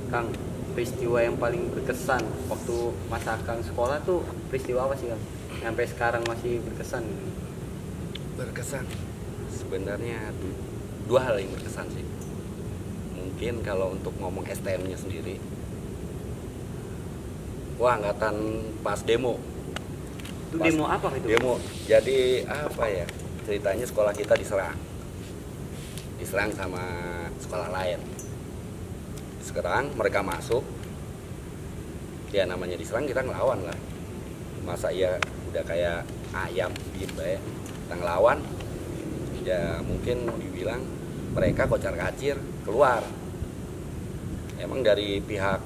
Kang, peristiwa yang paling berkesan waktu masa Kang sekolah tuh peristiwa apa sih Kang? Sampai sekarang masih berkesan. Berkesan. Sebenarnya dua hal yang berkesan sih. Mungkin kalau untuk ngomong STM-nya sendiri, wah angkatan pas demo. Itu demo apa itu? Demo. Jadi apa ya? Ceritanya sekolah kita diserang sama sekolah lain. Sekarang mereka masuk, ya namanya diserang kita ngelawan lah. Masa ya udah kayak ayam gitu ya, kita ngelawan, ya mungkin dibilang mereka kocar-kacir keluar. Emang dari pihak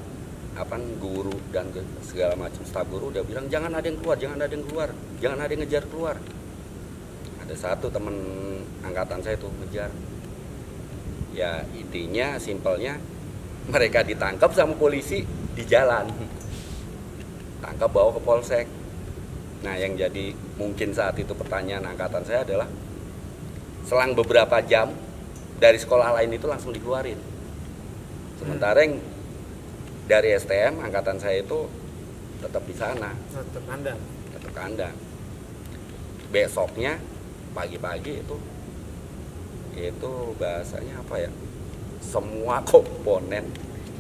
guru dan segala macam staf guru udah bilang jangan ada yang keluar, jangan ada yang keluar, jangan ada yang ngejar keluar. Ada satu teman angkatan saya tuh ngejar. Ya intinya simpelnya mereka ditangkap sama polisi di jalan, tangkap bawa ke polsek. Nah yang jadi mungkin saat itu pertanyaan angkatan saya adalah selang beberapa jam dari sekolah lain itu langsung dikeluarin. Sementara yang dari STM angkatan saya itu tetap di sana, tetap kandang. Besoknya pagi-pagi itu bahasanya apa ya, semua komponen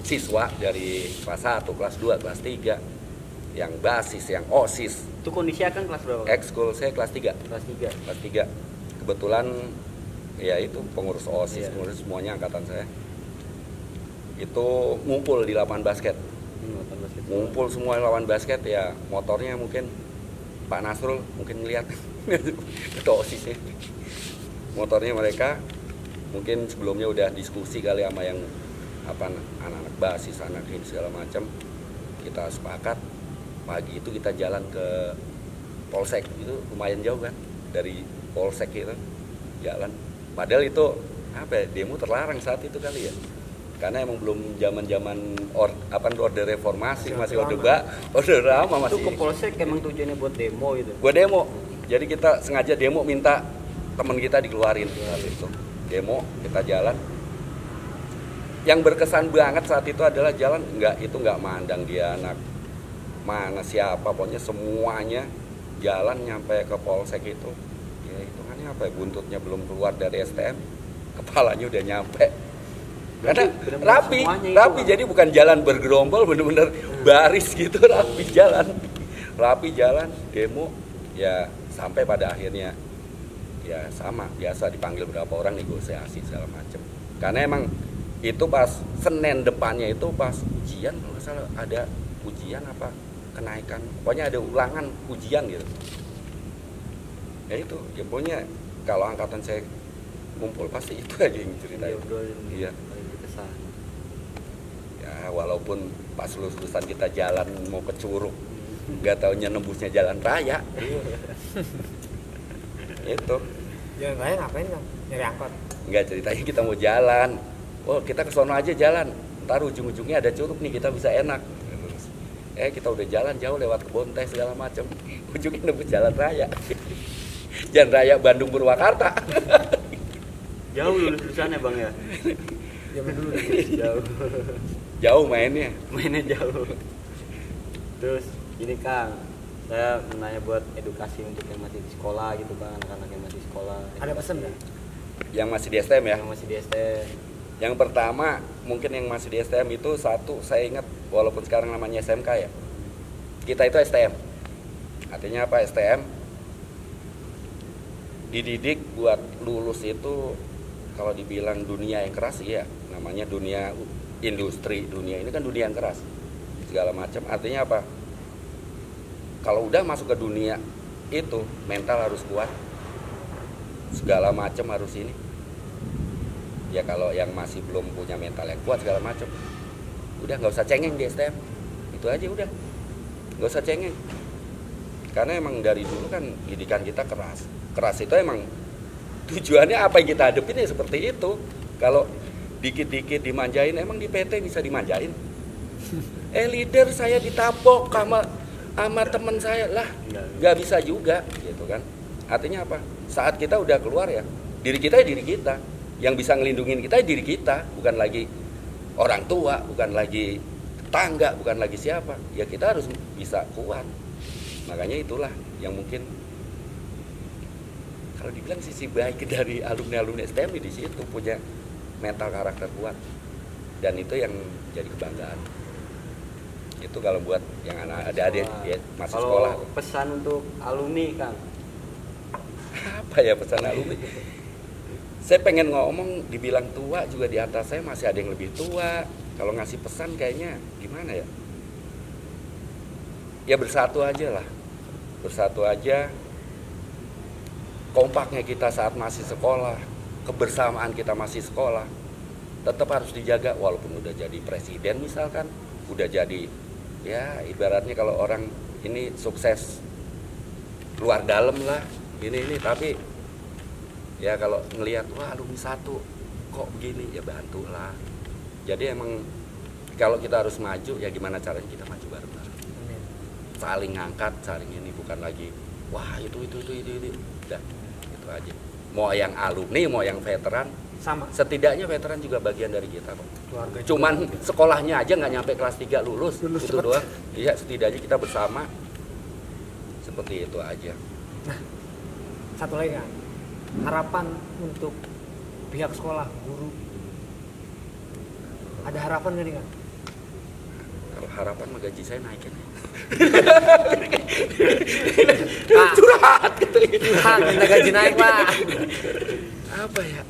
siswa dari kelas 1, kelas 2, kelas 3, yang basis, yang OSIS. Itu kondisi akan kelas berapa? Ekskul saya kelas 3. Kelas 3. Kelas 3. Kebetulan ya itu pengurus OSIS, pengurus semuanya angkatan saya. Itu ngumpul di lapangan basket. Ngumpul semua lawan basket, ya motornya mungkin Pak Nasrul mungkin ngeliat ketua OSISnya. Motornya mereka mungkin sebelumnya udah diskusi kali sama yang anak-anak basis, anak ini segala macam. Kita sepakat pagi itu kita jalan ke polsek, itu lumayan jauh kan dari polsek itu jalan. Padahal itu demo terlarang saat itu kali ya. Karena emang belum zaman-zaman orde reformasi, masih orde lama masih. Itu ke polsek emang tujuannya buat demo itu. Buat demo. Jadi kita sengaja demo minta teman kita dikeluarin saat itu. Demo, kita jalan. Yang berkesan banget saat itu adalah jalan nggak mandang dia anak mana siapa, pokoknya semuanya jalan nyampe ke polsek itu. Ya hitungannya buntutnya belum keluar dari STM, kepalanya udah nyampe. Karena rapi, jadi bukan jalan bergerombol, bener-bener baris gitu, rapi jalan, demo, ya sampai pada akhirnya ya sama biasa dipanggil berapa orang negosiasi segala macem. Karena emang itu pas Senin depannya itu pas ujian, kalau nggak salah ada ujian apa kenaikan, pokoknya ada ulangan ujian gitu. Ya itu, ya pokoknya kalau angkatan saya ngumpul pasti itu aja yang ceritain. Iya. Ya walaupun pas lulusan kita jalan mau ke Curug, nggak taunya nembusnya jalan raya. Itu. Jalan raya ngapain Kang? Nyari angkot? Nggak, ceritanya kita mau jalan. Oh kita ke sono aja jalan. Ntar ujung-ujungnya ada Curug nih, kita bisa enak. Kita udah jalan jauh lewat kebun teh segala macam. Ujungnya nembus jalan raya. Jalan raya Bandung Purwakarta. Jauh lulusannya Bang ya? Zaman dulu Jauh mainnya jauh. Terus ini Kang, saya menanya buat edukasi untuk yang masih di sekolah gitu Bang, anak-anak yang masih sekolah. Ada pesan nggak? Yang masih di STM ya? Yang masih di STM. Yang pertama mungkin yang masih di STM itu satu, saya ingat walaupun sekarang namanya SMK ya, kita itu STM. Artinya apa STM? Dididik buat lulus itu, kalau dibilang dunia yang keras ya, namanya dunia industri, dunia ini kan dunia yang keras segala macam. Artinya apa? Kalau udah masuk ke dunia itu mental harus kuat, segala macam harus ini. Ya kalau yang masih belum punya mental yang kuat segala macam, udah nggak usah cengeng di STM, itu aja udah, nggak usah cengeng. Karena emang dari dulu kan didikan kita keras itu emang tujuannya apa yang kita hadapin ya seperti itu. Kalau dikit-dikit dimanjain, emang di PT bisa dimanjain? Leader saya ditabok sama teman saya lah, nggak bisa juga gitu kan. Artinya apa? Saat kita udah keluar ya, diri kita ya diri kita, yang bisa ngelindungin kita ya diri kita, bukan lagi orang tua, bukan lagi tetangga, bukan lagi siapa. Ya kita harus bisa kuat. Makanya itulah yang mungkin kalau dibilang sisi baik dari alumni STM di situ, punya mental karakter kuat. Dan itu yang jadi kebanggaan. Itu kalau buat yang adik-adik ya, masih kalau sekolah. pesan untuk alumni Kang, Apa ya pesan alumni? Saya pengen ngomong, dibilang tua juga di atas saya masih ada yang lebih tua. Kalau ngasih pesan kayaknya gimana ya? Ya bersatu aja lah. Bersatu aja. Kompaknya kita saat masih sekolah, kebersamaan kita masih sekolah, tetap harus dijaga walaupun udah jadi presiden misalkan, udah jadi ya ibaratnya kalau orang ini sukses luar dalam lah, ini tapi ya kalau ngelihat wah alumni satu kok begini ya bantulah. Jadi emang kalau kita harus maju ya gimana caranya kita maju bareng-bareng, saling ngangkat, saling ini, bukan lagi wah itu udah itu aja. Mau yang alumni mau yang veteran Sama. setidaknya veteran juga bagian dari kita kok. Keluarga juga. Cuman sekolahnya aja nggak nyampe kelas 3 lulus itu cepet. doang. Iya, setidaknya kita bersama seperti itu aja. Satu lagi kan, harapan untuk pihak sekolah, guru. Ada harapan nggak nih kan? Kalau harapan mah gaji saya naikin. Pak, Curhat gitu. Pak, minta gaji naik Pak. Apa ya?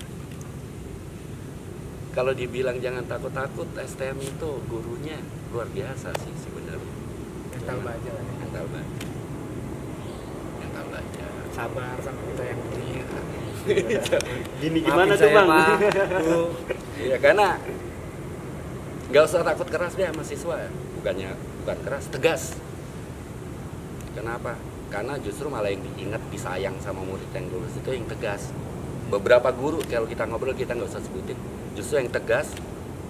Kalau dibilang jangan takut-takut, STM itu gurunya luar biasa sih sebenarnya. Mental baja lah ya. Mental baja. Mental baja. Sabar sama kita yang punya. gini Maafin gimana tuh saya, Bang? Pak. Tuh. Iya, karena nggak usah takut keras deh mahasiswa ya. Bukan keras, tegas. Kenapa? Karena justru malah yang diingat, disayang sama murid yang lulus itu yang tegas. Beberapa guru kalau kita ngobrol kita nggak usah sebutin, justru yang tegas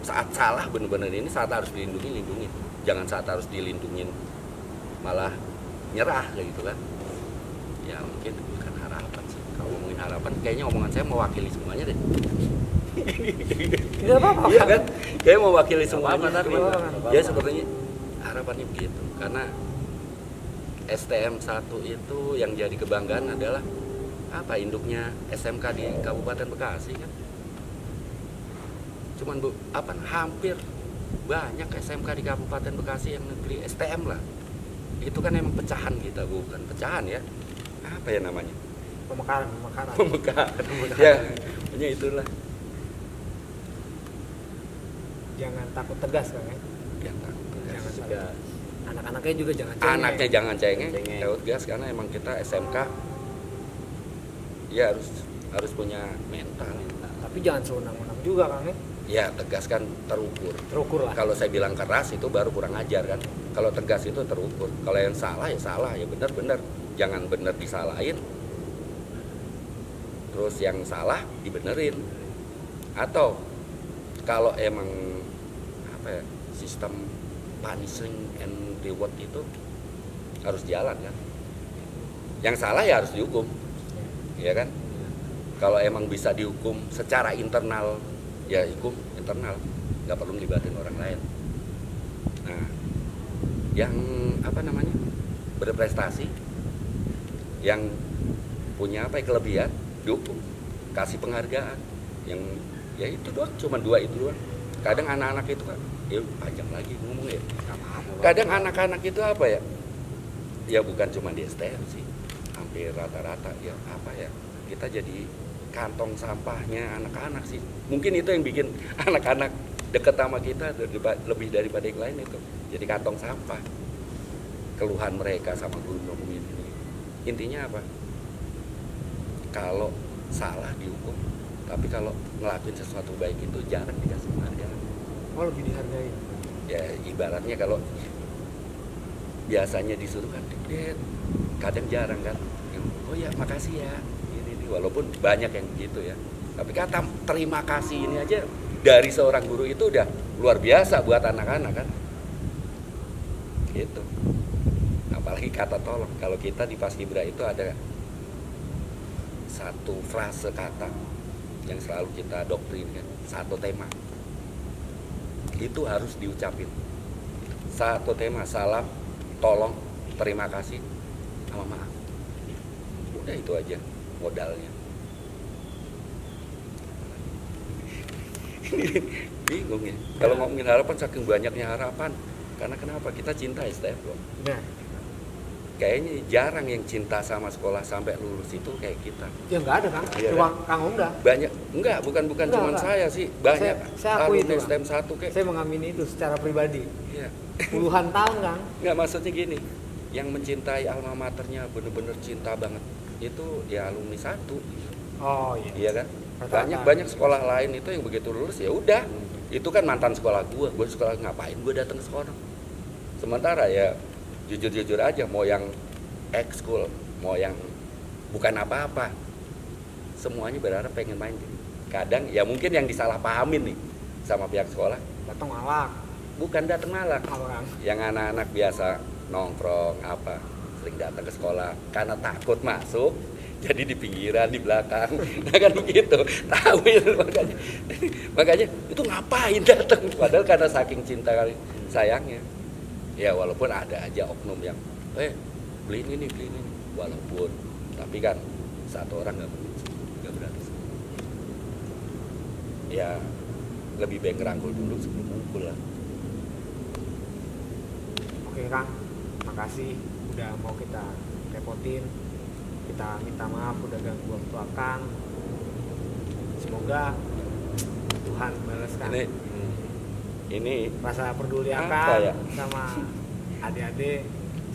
saat salah bener-bener ini, saat harus dilindungi lindungi, jangan saat harus dilindungin malah nyerah kayak gitu kan. Ya mungkin bukan harapan sih. Kalau ngomongin harapan kayaknya omongan saya mewakili semuanya deh. Tidak apa-apa. Iya kan? Kayak mewakili semuanya. apa-apa, Cuman, apa-apa. ya sepertinya harapannya begitu. Karena STM 1 itu yang jadi kebanggaan adalah apa, induknya SMK di Kabupaten Bekasi kan. Cuman hampir banyak SMK di Kabupaten Bekasi yang negeri STM lah. Itu kan emang pecahan kita, bukan pecahan ya. Apa ya namanya? Pemekaran. Pemekaran. Ya, pokoknya itulah. Jangan takut tegas kan ya. Yang takut tegas. Jangan Juga Anak-anaknya juga jangan cengeng. Anaknya jangan cengeng, Cengeng. takut gas karena emang kita SMK ya harus punya mental. Tapi jangan sewenang-wenang juga kan ya. Ya tegas kan terukur. Terukur lah. Kalau saya bilang keras itu baru kurang ajar kan. Kalau tegas itu terukur. Kalau yang salah ya salah, ya benar-benar. Jangan benar disalahin. Terus yang salah dibenerin. Atau kalau emang apa ya, sistem punishing and reward itu harus jalan kan. Yang salah ya harus dihukum. Ya kan? Kalau emang bisa dihukum secara internal, ya hukum internal, nggak perlu ngelibatin orang lain. Nah, yang apa namanya, berprestasi, yang punya apa ya, kelebihan, dihukum, kasih penghargaan. Yang ya itu doang, cuma 2 itu doang. Kadang anak-anak itu kan, ya panjang lagi ngomongnya. Kadang anak-anak itu apa ya? Ya bukan cuma di STM sih, hampir rata-rata ya apa ya? Kita jadi kantong sampahnya anak-anak sih. Mungkin itu yang bikin anak-anak deket sama kita lebih daripada yang lain itu. Jadi kantong sampah. Keluhan mereka sama guru ngomongin ini. Intinya apa? Kalau salah dihukum, tapi kalau ngelakuin sesuatu baik itu jarang dikasih penghargaan. Oh, lebih dihargai. Ya ibaratnya kalau biasanya disuruh kan dikit, kadang jarang kan. Oh ya makasih ya. Walaupun banyak yang begitu ya, tapi kata terima kasih ini aja dari seorang guru itu udah luar biasa buat anak-anak kan gitu. Apalagi kata tolong. Kalau kita di Paskibra itu ada satu frase kata yang selalu kita doktrin kan, satu tema, itu harus diucapin. Satu tema, salam, tolong, terima kasih, sama maaf. Udah itu aja modalnya. Bingung ya. Kalau ngomongin harapan, saking banyaknya harapan. Karena kenapa? Kita cinta STF loh. Nah, Kayaknya jarang yang cinta sama sekolah sampai lulus itu kayak kita. ya nggak ada Kang, Iya, cuma Kang Umda. Banyak, bukan Enggak, cuma enggak. saya sih, banyak Saya akui itu, alumni Kang. STEM 1 kayak. Saya mengamini itu secara pribadi. Iya. Puluhan tahun Kang. Nggak, maksudnya gini, yang mencintai alma maternya bener-bener cinta banget itu ya alumni 1. Oh iya. Iya kan? Rata-rata. Banyak sekolah lain itu yang begitu lulus ya udah. Itu kan mantan sekolah gue sekolah ngapain gue datang ke sekolah. Sementara ya jujur-jujur aja, mau yang ekskul, mau yang bukan apa-apa, semuanya berharap pengen main. Kadang ya mungkin yang disalahpahamin nih sama pihak sekolah, Datang malak. bukan datang malah, Apa Kang? yang anak-anak biasa nongkrong apa sering datang ke sekolah karena takut masuk, jadi di pinggiran, di belakang. Nah kan begitu, tahu itu. Makanya itu ngapain datang, padahal karena saking cinta kali sayangnya. Ya walaupun ada aja oknum yang beliin ini, walaupun, tapi kan satu orang nggak berarti. Ya lebih baik ngerangkul dulu sebelum mukul lah. Oke Kang, makasih udah mau kita repotin. Kita minta maaf udah ganggu waktu Akang. Semoga Tuhan balas Kang. Ini Rasa peduli Apa Akang ya? sama adik-adik,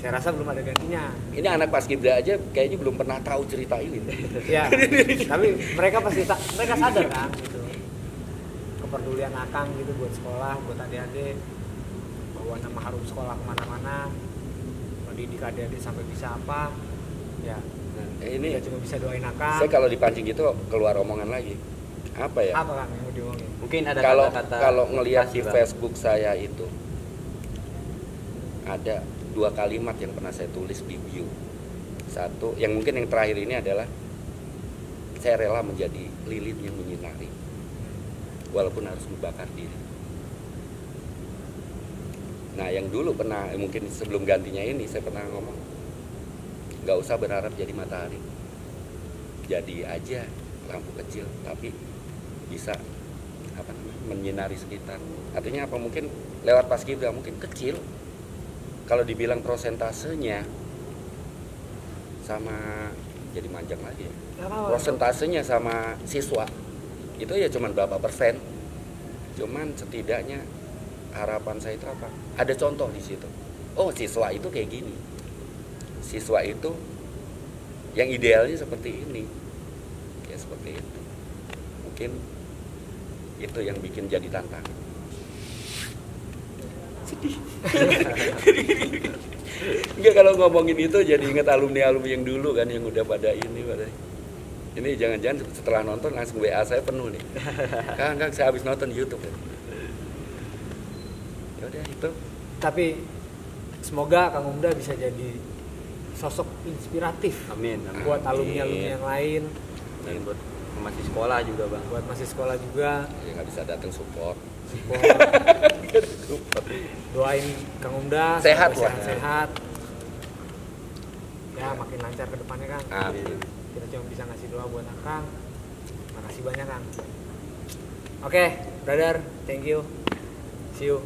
saya rasa belum ada gantinya. ini anak paskibra aja kayaknya belum pernah tahu cerita ini. Ya, tapi mereka pasti mereka sadar kan gitu. Kepedulian Akang gitu buat sekolah, buat adik-adik, bawa nama harum sekolah kemana-mana, mendidik adik-adik sampai bisa apa. Ya, Ini kita cuma bisa doain Akang. saya kalau dipancing gitu keluar omongan lagi. Apa ya? Apa Kang yang mau diomongin? Mungkin ada Kalau kata-kata ngelihat di motivasi, Bang. Facebook saya itu ada 2 kalimat yang pernah saya tulis di bio. Satu, yang mungkin yang terakhir ini adalah saya rela menjadi lilin yang menyinari walaupun harus membakar diri. Nah, yang dulu pernah mungkin sebelum gantinya ini saya pernah ngomong, nggak usah berharap jadi matahari, jadi aja lampu kecil tapi bisa apa namanya, menyinari sekitar. Artinya apa, mungkin lewat paskibra mungkin kecil, kalau dibilang prosentasenya sama, jadi manjang lagi ya, prosentasenya sama siswa itu ya cuman berapa persen, cuman setidaknya harapan saya itu apa, ada contoh di situ. Oh, siswa itu kayak gini, siswa itu yang idealnya seperti ini, ya seperti itu. Mungkin itu yang bikin jadi tantangan. Sedih. Enggak, kalau ngomongin itu jadi ingat alumni-alumni yang dulu kan, yang udah pada ini jangan-jangan setelah nonton langsung WA saya penuh nih. Kang, saya habis nonton YouTube ya. Ya udah itu. Tapi semoga Kang Umda bisa jadi sosok inspiratif Amin, amin. buat alumni-alumni yang lain, Dan buat masih sekolah juga, Bang. buat masih sekolah juga. Ya nggak bisa datang support. Doain Kang Umda Sehat sampai lah. sehat. Ya makin lancar ke depannya Kang. Amin. Kita cuma bisa ngasih doa buat Akang. Makasih banyak Kang. Oke, brother, thank you. See you.